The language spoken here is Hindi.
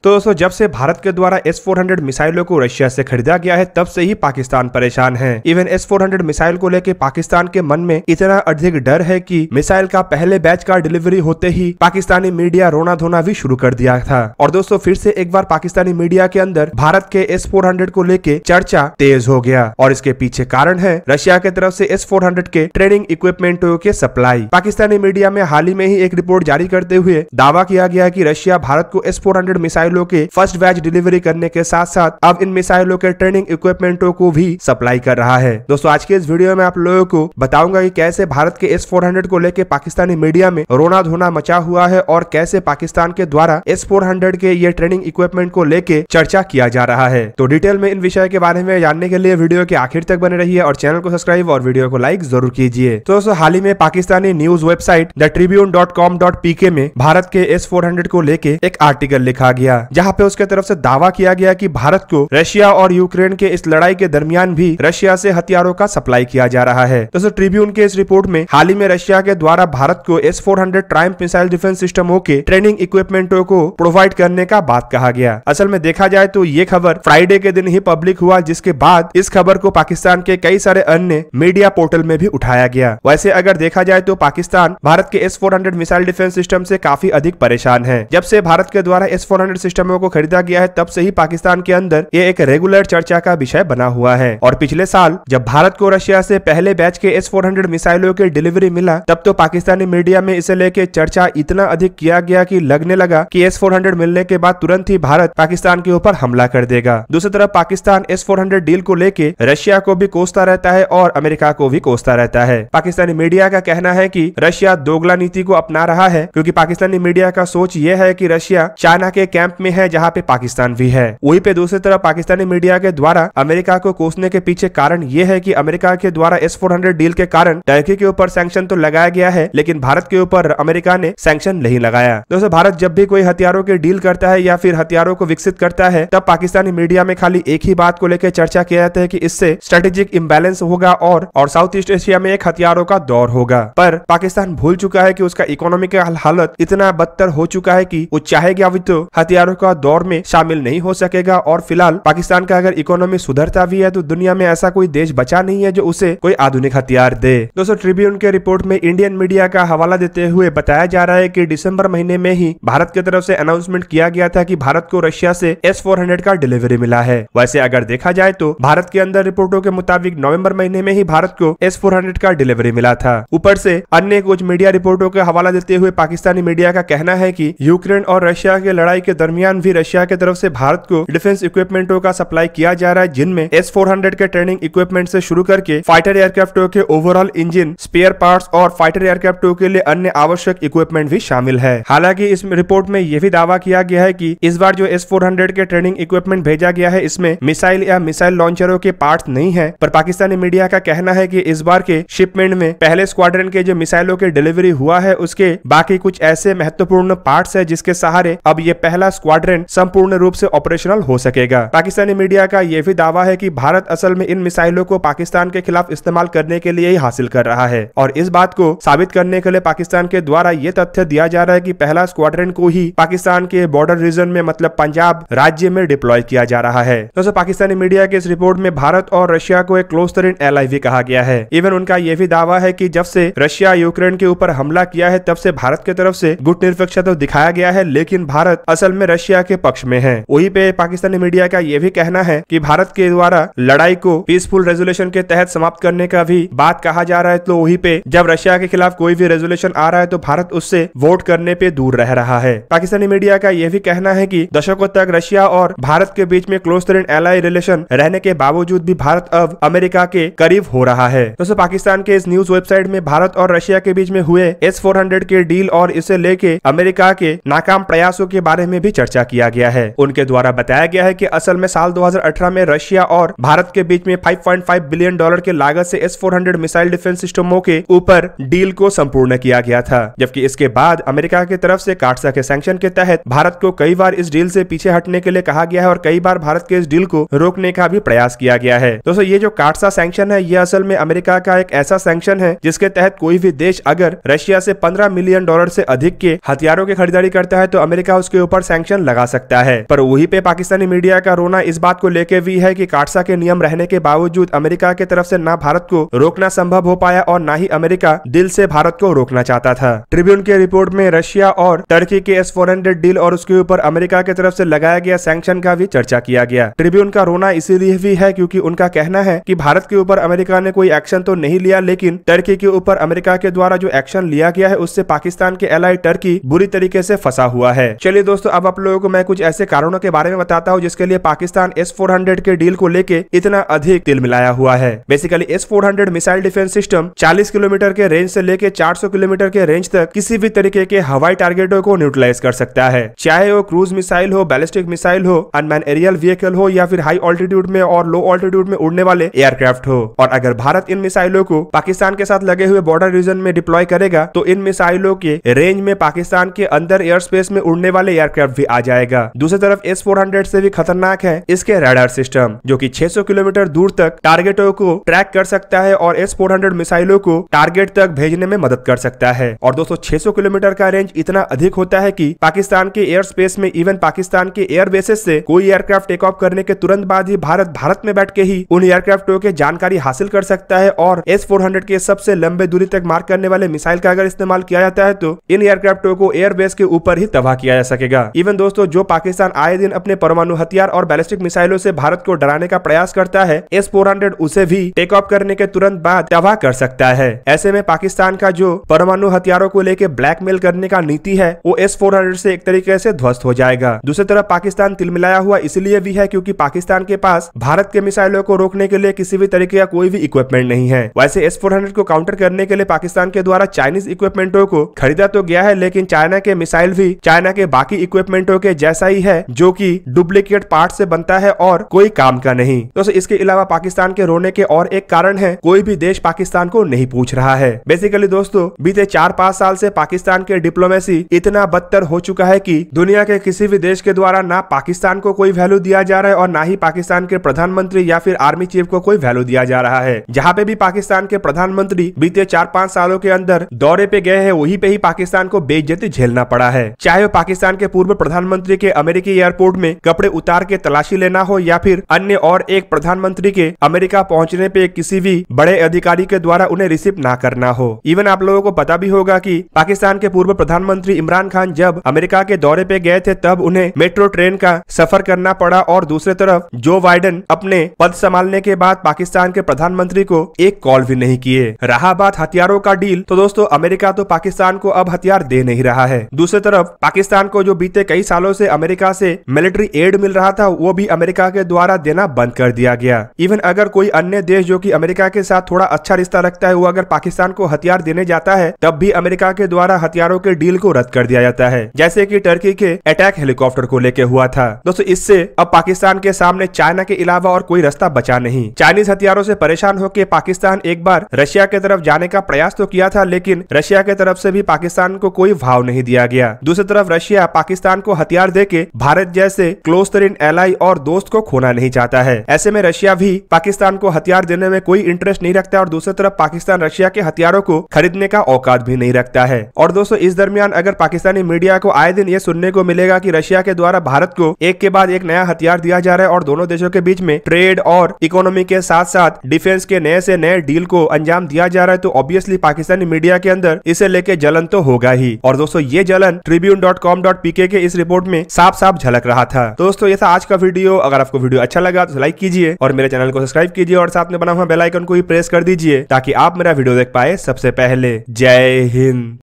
तो दोस्तों जब से भारत के द्वारा S-400 मिसाइलों को रशिया से खरीदा गया है तब से ही पाकिस्तान परेशान है। इवन S-400 मिसाइल को लेकर पाकिस्तान के मन में इतना अधिक डर है कि मिसाइल का पहले बैच का डिलीवरी होते ही पाकिस्तानी मीडिया रोना धोना भी शुरू कर दिया था। और दोस्तों फिर से एक बार पाकिस्तानी मीडिया के अंदर भारत के S-400 को लेकर चर्चा तेज हो गया और इसके पीछे कारण है रशिया की तरफ से S-400 के ट्रेनिंग इक्विपमेंटों के सप्लाई। पाकिस्तानी मीडिया में हाल ही में ही एक रिपोर्ट जारी करते हुए दावा किया गया कि रशिया भारत को S-400 मिसाइलों के फर्स्ट बैच डिलीवरी करने के साथ साथ अब इन मिसाइलों के ट्रेनिंग इक्विपमेंटों को भी सप्लाई कर रहा है। दोस्तों आज के इस वीडियो में आप लोगों को बताऊंगा कि कैसे भारत के S-400 को लेकर पाकिस्तानी मीडिया में रोना धोना मचा हुआ है और कैसे पाकिस्तान के द्वारा S-400 के ये ट्रेनिंग इक्विपमेंट को लेकर चर्चा किया जा रहा है। तो डिटेल में इन विषय के बारे में जानने के लिए वीडियो के आखिर तक बने रहिए और चैनल को सब्सक्राइब और वीडियो को लाइक जरूर कीजिए। तो दोस्तों हाल ही में पाकिस्तानी न्यूज वेबसाइट thetribune.com.pk में भारत के S-400 को लेके एक आर्टिकल लिखा गया जहां पे उसके तरफ से दावा किया गया कि भारत को रशिया और यूक्रेन के इस लड़ाई के दरमियान भी रशिया से हथियारों का सप्लाई किया जा रहा है। दोस्तों ट्रिब्यून के इस रिपोर्ट में हाल ही में रशिया के द्वारा भारत को S-400 ट्रायम्फ मिसाइल डिफेंस सिस्टमों के ट्रेनिंग इक्विपमेंटों को प्रोवाइड करने का बात कहा गया। असल में देखा जाए तो ये खबर फ्राइडे के दिन ही पब्लिक हुआ, जिसके बाद इस खबर को पाकिस्तान के कई सारे अन्य मीडिया पोर्टल में भी उठाया गया। वैसे अगर देखा जाए तो पाकिस्तान भारत के S-400 मिसाइल डिफेंस सिस्टम से काफी अधिक परेशान है। जब से भारत के द्वारा S-400 सिस्टमों को खरीदा गया है तब से ही पाकिस्तान के अंदर ये एक रेगुलर चर्चा का विषय बना हुआ है। और पिछले साल जब भारत को रशिया से पहले बैच के S-400 मिसाइलों के डिलीवरी मिला तब तो पाकिस्तानी मीडिया में इसे लेके चर्चा इतना अधिक किया गया कि लगने लगा कि S-400 मिलने के बाद तुरंत ही भारत पाकिस्तान के ऊपर हमला कर देगा। दूसरी तरफ पाकिस्तान S-400 डील को लेके रशिया को भी कोसता रहता है और अमेरिका को भी कोसता रहता है। पाकिस्तानी मीडिया का कहना है कि रशिया दोगला नीति को अपना रहा है, क्योंकि पाकिस्तानी मीडिया का सोच ये है कि रशिया चाइना के कैंप में है जहां पे पाकिस्तान भी है। वहीं पे दूसरी तरफ पाकिस्तानी मीडिया के द्वारा अमेरिका को कोसने के पीछे कारण ये है कि अमेरिका के द्वारा S-400 डील के कारण टर्की के ऊपर सैंक्शन तो लगाया गया है, लेकिन भारत के ऊपर अमेरिका ने सैंक्शन नहीं लगाया। दोस्तों भारत जब भी कोई हथियारों के डील करता है या फिर हथियारों को विकसित करता है तब पाकिस्तानी मीडिया में खाली एक ही बात को लेकर चर्चा किया जाता है कि इससे स्ट्रेटेजिक इम्बैलेंस होगा और साउथ ईस्ट एशिया में एक हथियारों का दौर होगा। पर पाकिस्तान भूल चुका है कि उसका इकोनॉमिकल हालत इतना बदतर हो चुका है कि वो चाहेगा भी तो हथियारों का दौर में शामिल नहीं हो सकेगा। और फिलहाल पाकिस्तान का अगर इकोनॉमी सुधरता भी है तो दुनिया में ऐसा कोई देश बचा नहीं है जो उसे कोई आधुनिक हथियार दे। दोस्तों ट्रिब्यून के रिपोर्ट में इंडियन मीडिया का हवाला देते हुए बताया जा रहा है कि दिसंबर महीने में ही भारत की तरफ से अनाउंसमेंट किया गया था कि भारत को रशिया से S-400 का डिलीवरी मिला है। वैसे अगर देखा जाए तो भारत के अंदर रिपोर्टों के मुताबिक नवंबर महीने में ही भारत को S-400 का डिलीवरी मिला था। ऊपर से अन्य कुछ मीडिया रिपोर्टों का हवाला देते हुए पाकिस्तानी मीडिया का कहना है कि यूक्रेन और रशिया के लड़ाई के दरमियान भी रशिया की तरफ से भारत को डिफेंस इक्विपमेंटों का सप्लाई किया जा रहा है, जिनमें S-400 के ट्रेनिंग इक्विपमेंट से शुरू करके फाइटर एयरक्राफ्टों के ओवरऑल इंजन, स्पेयर पार्ट्स और फाइटर एयरक्राफ्टों के लिए अन्य आवश्यक इक्विपमेंट भी शामिल है। हालांकि इस रिपोर्ट में यह भी दावा किया गया है कि इस बार जो S-400 के ट्रेनिंग इक्विपमेंट भेजा गया है इसमें मिसाइल या मिसाइल लॉन्चरों के पार्ट्स नहीं है। पर पाकिस्तानी मीडिया का कहना है कि इस बार के शिपमेंट में पहले स्क्वाड्रन के जो मिसाइलों के डिलीवरी हुआ है उसके बाकी कुछ ऐसे महत्वपूर्ण पार्ट्स है जिसके सहारे अब ये पहला स्क्वाड्रन संपूर्ण रूप से ऑपरेशनल हो सकेगा। पाकिस्तानी मीडिया का यह भी दावा है कि भारत असल में इन मिसाइलों को पाकिस्तान के खिलाफ इस्तेमाल करने के लिए ही हासिल कर रहा है और इस बात को साबित करने के लिए पाकिस्तान के द्वारा ये तथ्य दिया जा रहा है कि पहला स्क्वाड्रन को ही पाकिस्तान के बॉर्डर रीजन में मतलब पंजाब राज्य में डिप्लॉय किया जा रहा है। दोस्तों पाकिस्तानी मीडिया के इस रिपोर्ट में भारत और रशिया को एक क्लोज तरीन एलाई भी कहा गया है। इवन उनका यह भी दावा है कि जब से रशिया यूक्रेन के ऊपर हमला किया है तब से भारत की तरफ से गुटनिरपेक्षता तो दिखाया गया है, लेकिन भारत असल में रशिया के पक्ष में है। वहीं पे पाकिस्तानी मीडिया का यह भी कहना है कि भारत के द्वारा लड़ाई को पीसफुल रेजोल्यूशन के तहत समाप्त करने का भी बात कहा जा रहा है। तो वहीं पे जब रशिया के खिलाफ कोई भी रेजोल्यूशन आ रहा है तो भारत उससे वोट करने पे दूर रह रहा है। पाकिस्तानी मीडिया का यह भी कहना है कि दशकों तक रशिया और भारत के बीच में क्लोज तरीन एलाई रिलेशन रहने के बावजूद भी भारत अब अमेरिका के करीब हो रहा है। दोस्तों पाकिस्तान के इस न्यूज वेबसाइट में भारत और रशिया के बीच में हुए S-400 के डील और इसे लेके अमेरिका के नाकाम प्रयासों के बारे में भी चर्चा किया गया है। उनके द्वारा बताया गया है कि असल में साल 2018 में रशिया और भारत के बीच में $5.5 बिलियन के लागत से S-400 मिसाइल डिफेंस सिस्टमों के ऊपर डील को संपूर्ण किया गया था, जबकि इसके बाद अमेरिका की तरफ से काटसा के सैंक्शन के तहत भारत को कई बार इस डील से पीछे हटने के लिए कहा गया है और कई बार भारत के इस डील को रोकने का भी प्रयास किया गया है। दोस्तों ये जो काटसा सैंक्शन है ये असल में अमेरिका का एक ऐसा सैंक्शन है जिसके तहत कोई भी देश अगर रशिया से $15 मिलियन से अधिक के हथियारों की खरीदारी करता है तो अमेरिका उसके ऊपर सैंक्शन सैंक्शन लगा सकता है। पर वहीं पे पाकिस्तानी मीडिया का रोना इस बात को लेकर भी है कि काटसा के नियम रहने के बावजूद अमेरिका की तरफ से ना भारत को रोकना संभव हो पाया और ना ही अमेरिका दिल से भारत को रोकना चाहता था। ट्रिब्यून के रिपोर्ट में रशिया और टर्की के S-400 डील और उसके ऊपर अमेरिका की तरफ से लगाया गया सैंक्शन का भी चर्चा किया गया। ट्रिब्यून का रोना इसीलिए भी है क्योंकि उनका कहना है कि भारत के ऊपर अमेरिका ने कोई एक्शन तो नहीं लिया, लेकिन टर्की के ऊपर अमेरिका के द्वारा जो एक्शन लिया गया है उससे पाकिस्तान के एलाई टर्की बुरी तरीके से फंसा हुआ है। चलिए दोस्तों, अब आप लोगों को मैं कुछ ऐसे कारणों के बारे में बताता हूँ जिसके लिए पाकिस्तान S-400 के डील को लेके इतना अधिक तिल मिलाया हुआ है। Basically S-400 missile defence system 40 kilometre के रेंज से लेके 400 किलोमीटर के रेंज तक किसी भी तरीके के हवाई टारगेटों को न्यूट्रलाइज कर सकता है, चाहे वो क्रूज मिसाइल हो, बैलिस्टिक मिसाइल हो, अनमैन एरियल व्हीकल हो या फिर हाई ऑल्टीट्यूड में और लो ऑल्टीट्यूड में उड़ने वाले एयरक्राफ्ट हो। और अगर भारत इन मिसाइलों को पाकिस्तान के साथ लगे हुए बॉर्डर रीजन में डिप्लॉय करेगा तो इन मिसाइलों के रेंज में पाकिस्तान के अंदर एयर स्पेस में उड़ने वाले एयरक्राफ्ट भी आ जाएगा। दूसरी तरफ S-400 से भी खतरनाक है इसके रडार सिस्टम, जो कि 600 किलोमीटर दूर तक टारगेटों को ट्रैक कर सकता है और S-400 मिसाइलों को टारगेट तक भेजने में मदद कर सकता है। और दोस्तों 600 किलोमीटर का रेंज इतना अधिक होता है कि पाकिस्तान के एयर स्पेस में इवन पाकिस्तान के एयर बेसेस से कोई एयरक्राफ्ट टेक ऑफ करने के तुरंत बाद ही भारत में बैठ के ही उन एयरक्राफ्टों के जानकारी हासिल कर सकता है। और S-400 के सबसे लंबे दूरी तक मार करने वाले मिसाइल का अगर इस्तेमाल किया जाता है तो इन एयरक्राफ्टों को एयरबेस के ऊपर ही तबाह किया जा सकेगा। इवन दोस्तों, जो पाकिस्तान आए दिन अपने परमाणु हथियार और बैलिस्टिक मिसाइलों से भारत को डराने का प्रयास करता है, S-400 उसे भी टेक ऑफ करने के तुरंत बाद तबाह कर सकता है। ऐसे में पाकिस्तान का जो परमाणु हथियारों को लेकर ब्लैकमेल करने का नीति है वो S-400 से एक तरीके से ध्वस्त हो जाएगा। दूसरी तरफ पाकिस्तान तिलमिलाया हुआ इसलिए भी है क्योंकि पाकिस्तान के पास भारत के मिसाइलों को रोकने के लिए किसी भी तरीके का कोई भी इक्विपमेंट नहीं है। वैसे S-400 को काउंटर करने के लिए पाकिस्तान के द्वारा चाइनीज इक्विपमेंटों को खरीदा तो गया है, लेकिन चाइना के मिसाइल भी चाइना के बाकी इक्विपमेंटों के जैसा ही है, जो कि डुप्लीकेट पार्ट से बनता है और कोई काम का नहीं। दोस्तों इसके अलावा पाकिस्तान के रोने के और एक कारण है, कोई भी देश पाकिस्तान को नहीं पूछ रहा है। बेसिकली दोस्तों बीते 4-5 साल से पाकिस्तान के डिप्लोमेसी इतना बदतर हो चुका है कि दुनिया के किसी भी देश के द्वारा ना पाकिस्तान को कोई वैल्यू दिया जा रहा है और ना ही पाकिस्तान के प्रधानमंत्री या फिर आर्मी चीफ को कोई वैल्यू दिया जा रहा है। जहाँ पे भी पाकिस्तान के प्रधानमंत्री बीते 4-5 सालों के अंदर दौरे पे गए हैं, वहीं पे ही पाकिस्तान को बेइज्जती झेलना पड़ा है। चाहे वो पाकिस्तान के पूर्व प्रधानमंत्री के अमेरिकी एयरपोर्ट में कपड़े उतार के तलाशी लेना हो या फिर अन्य और एक प्रधानमंत्री के अमेरिका पहुंचने पे किसी भी बड़े अधिकारी के द्वारा उन्हें रिसीव ना करना हो। इवन आप लोगों को पता भी होगा कि पाकिस्तान के पूर्व प्रधानमंत्री इमरान खान जब अमेरिका के दौरे पे गए थे तब उन्हें मेट्रो ट्रेन का सफर करना पड़ा। और दूसरी तरफ जो बाइडेन अपने पद संभालने के बाद पाकिस्तान के प्रधानमंत्री को एक कॉल भी नहीं किए। रहा बात हथियारों का डील, तो दोस्तों अमेरिका तो पाकिस्तान को अब हथियार दे नहीं रहा है। दूसरी तरफ पाकिस्तान को जो बीते कई सालों से अमेरिका से मिलिट्री एड मिल रहा था वो भी अमेरिका के द्वारा देना बंद कर दिया गया। इवन अगर कोई अन्य देश जो कि अमेरिका के साथ थोड़ा अच्छा रिश्ता रखता है वो अगर पाकिस्तान को हथियार देने जाता है तब भी अमेरिका के द्वारा हथियारों के डील को रद्द कर दिया जाता है, जैसे कि टर्की के अटैक हेलीकॉप्टर को लेके हुआ था। दोस्तों इससे अब पाकिस्तान के सामने चाइना के अलावा और कोई रास्ता बचा नहीं। चाइनीज हथियारों से परेशान होकर पाकिस्तान एक बार रशिया की तरफ जाने का प्रयास तो किया था, लेकिन रशिया की तरफ से भी पाकिस्तान को कोई भाव नहीं दिया गया। दूसरी तरफ रशिया पाकिस्तान को हथियार देके भारत जैसे क्लोज तरीन एलाई और दोस्त को खोना नहीं चाहता है। ऐसे में रशिया भी पाकिस्तान को हथियार देने में कोई इंटरेस्ट नहीं रखता और दूसरी तरफ पाकिस्तान रशिया के हथियारों को खरीदने का औकात भी नहीं रखता है। और दोस्तों इस दरमियान अगर पाकिस्तानी मीडिया को आए दिन ये सुनने को मिलेगा कि रशिया के द्वारा भारत को एक के बाद एक नया हथियार दिया जा रहा है और दोनों देशों के बीच में ट्रेड और इकोनॉमी के साथ साथ डिफेंस के नए से नए डील को अंजाम दिया जा रहा है, तो ऑब्वियसली पाकिस्तानी मीडिया के अंदर इसे लेके जलन तो होगा ही। और दोस्तों ये जलन tribune.com.pk के इस रिपोर्ट में साफ साफ झलक रहा था। दोस्तों ये था आज का वीडियो। अगर आपको वीडियो अच्छा लगा तो लाइक कीजिए और मेरे चैनल को सब्सक्राइब कीजिए और साथ में बना हुआ बेल आइकन को भी प्रेस कर दीजिए ताकि आप मेरा वीडियो देख पाए सबसे पहले। जय हिंद।